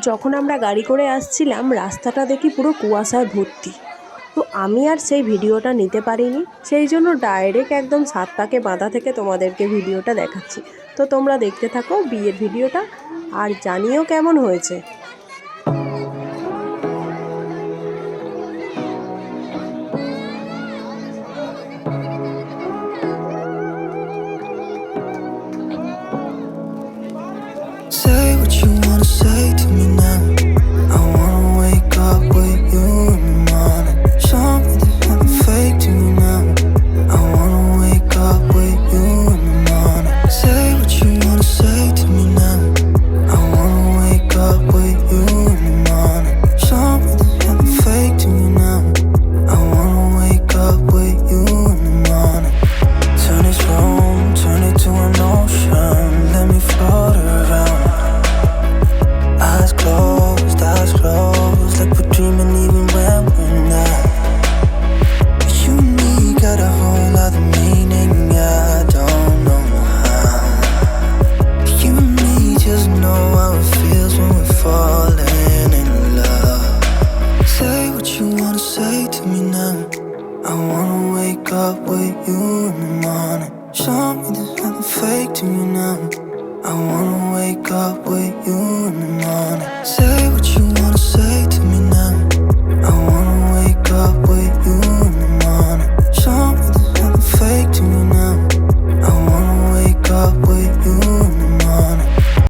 যখন আমরা গাড়ি করে আসছিলাম রাস্তাটা দেখি পুরো কুয়াশায় ভর্তি। তো আমি আর সেই ভিডিওটা নিতে পারিনি, সেই জন্য ডাইরেক্ট একদম 7 পাকে বাঁধা থেকে তোমাদেরকে ভিডিওটা দেখাচ্ছি। তো তোমরা দেখতে থাকো বিয়ের ভিডিওটা আর জানিও কেমন হয়েছে। Say what you wanna say to me now. I wanna wake up with you in the morning. Show me there's nothing fake to me now. I wanna wake up with you in the morning. Say what you wanna say to me now. I wanna wake up with you in the morning. Show me there's nothing fake to me now. I wanna wake up with you in the morning. Turn this room, turn it to an ocean. Let me float around. Eyes closed, like we're dreaming even when we're not. But you and me got a whole other meaning, I don't know how. But you and me just know how it feels when we're falling in love. Say what you wanna say to me now. I wanna wake up with you in the morning. Show me there's nothing fake to me now. I wanna wake up with you in the morning. Say